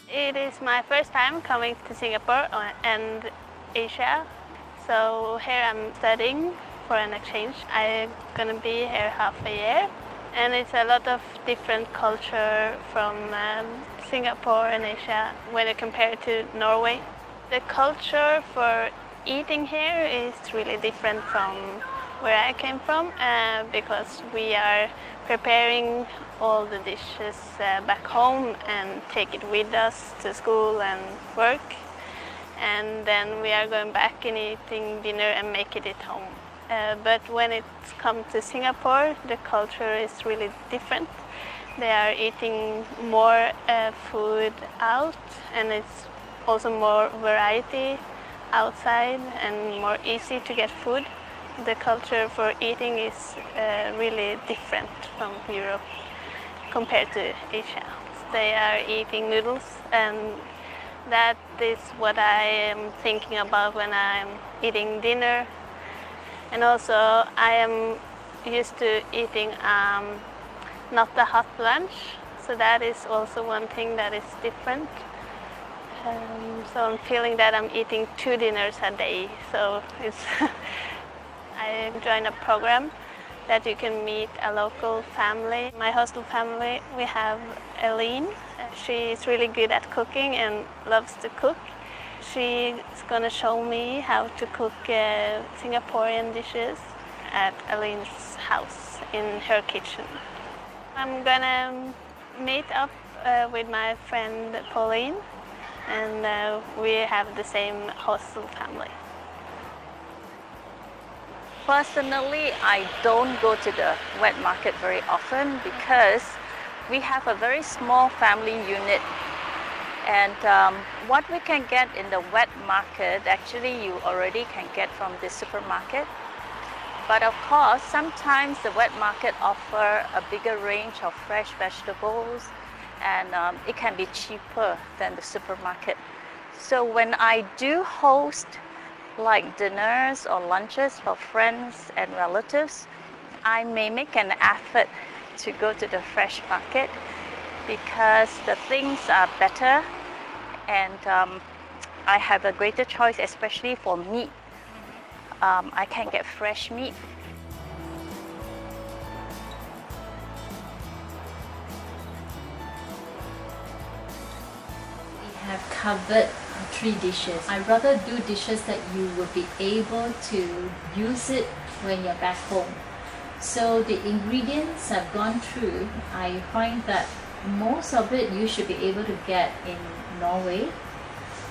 It is my first time coming to Singapore and Asia. So here I'm studying for an exchange. I'm gonna be here half a year, and it's a lot of different culture from Singapore and Asia when I compare to Norway. The culture for eating here is really different from where I came from because we are preparing all the dishes back home and take it with us to school and work. And then we are going back and eating dinner and make it at home. But when it comes to Singapore, the culture is really different. They are eating more food out, and it's also more variety outside and more easy to get food. The culture for eating is really different from Europe compared to Asia. They are eating noodles, and that is what I am thinking about when I'm eating dinner. And also I am used to eating not the hot lunch, so that is also one thing that is different. So I'm feeling that I'm eating 2 dinners a day. So it's I joined a program that you can meet a local family. My hostel family, we have Elaine. She is really good at cooking and loves to cook. She's gonna show me how to cook Singaporean dishes at Elaine's house in her kitchen. I'm gonna meet up with my friend Pauline, and we have the same hostel family. Personally, I don't go to the wet market very often because we have a very small family unit, and what we can get in the wet market, actually you already can get from the supermarket. But of course, sometimes the wet market offer a bigger range of fresh vegetables, and it can be cheaper than the supermarket. So when I do host like dinners or lunches for friends and relatives, I may make an effort to go to the fresh market because the things are better, and I have a greater choice, especially for meat. I can get fresh meat. We have covered 3 dishes. I'd rather do dishes that you will be able to use it when you're back home. So the ingredients I've gone through, I find that most of it you should be able to get in Norway.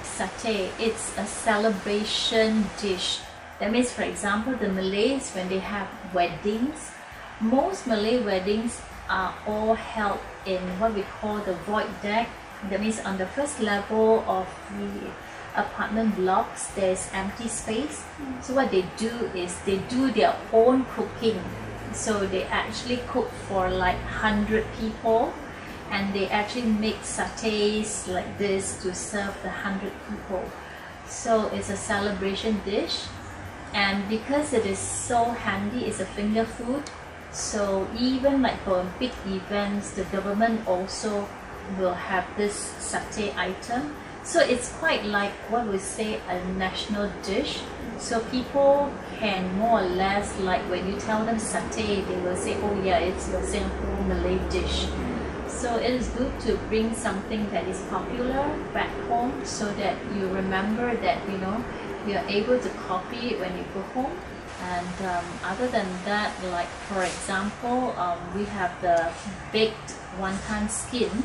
Satay, it's a celebration dish. That means, for example, the Malays, when they have weddings, most Malay weddings are all held in what we call the void deck. That means on the first level of the apartment blocks, there's empty space. So what they do is they do their own cooking. So they actually cook for like 100 people, and they actually make satays like this to serve the 100 people. So it's a celebration dish, and because it is so handy, it's a finger food. So even like for big events, the government also will have this satay item. So it's quite like what we say a national dish. So people can more or less, like when you tell them satay, they will say, oh yeah, it's your Singapore Malay dish. So it is good to bring something that is popular back home so that you remember that, you know, you're able to copy it when you go home. And other than that, like for example, we have the baked wonton skin.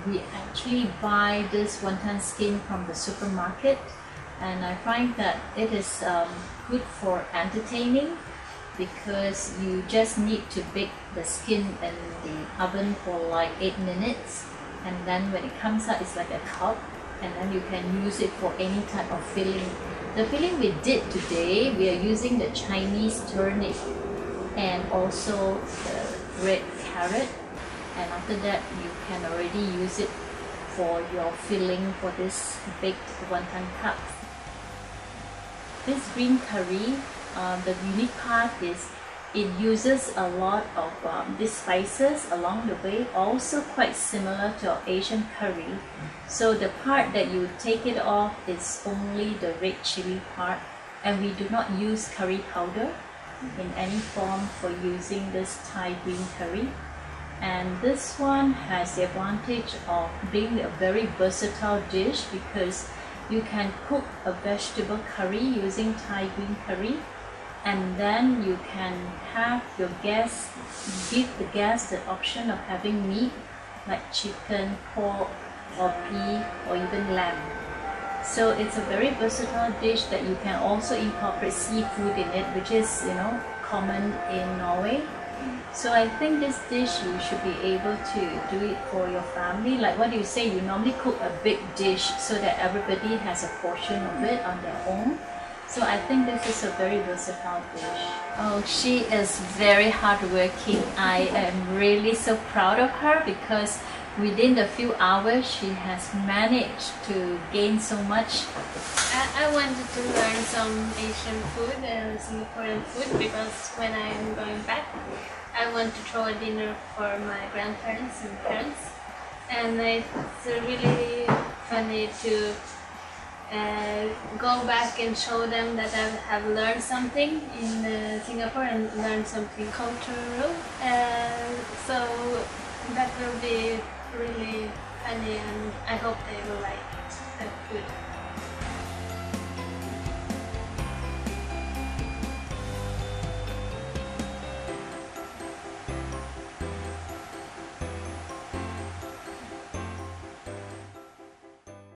We actually buy this wonton skin from the supermarket, and I find that it is good for entertaining because you just need to bake the skin in the oven for like 8 minutes, and then when it comes out it's like a cup, and then you can use it for any type of filling. The filling we did today, we are using the Chinese turnip and also the red carrot, and after that you can already use it for your filling for this baked wonton cup. This green curry, the unique part is it uses a lot of these spices along the way, also quite similar to our Asian curry. So the part that you take it off is only the red chili part, and we do not use curry powder in any form for using this Thai green curry. And this one has the advantage of being a very versatile dish because you can cook a vegetable curry using Thai green curry, and then you can have your guests, give the guests the option of having meat like chicken, pork, or beef, or even lamb. So it's a very versatile dish that you can also incorporate seafood in it, which is, you know, common in Norway. So I think this dish you should be able to do it for your family. Like what you say, you normally cook a big dish so that everybody has a portion of it on their own. So I think this is a very versatile dish. Oh, she is very hardworking. I am really so proud of her because within a few hours she has managed to gain so much. I wanted to learn some Asian food and Singaporean food because when I'm going back, I want to throw a dinner for my grandparents and parents. And it's really funny to go back and show them that I have learned something in Singapore and learned something cultural. So that will be really funny, and I hope they will like the food.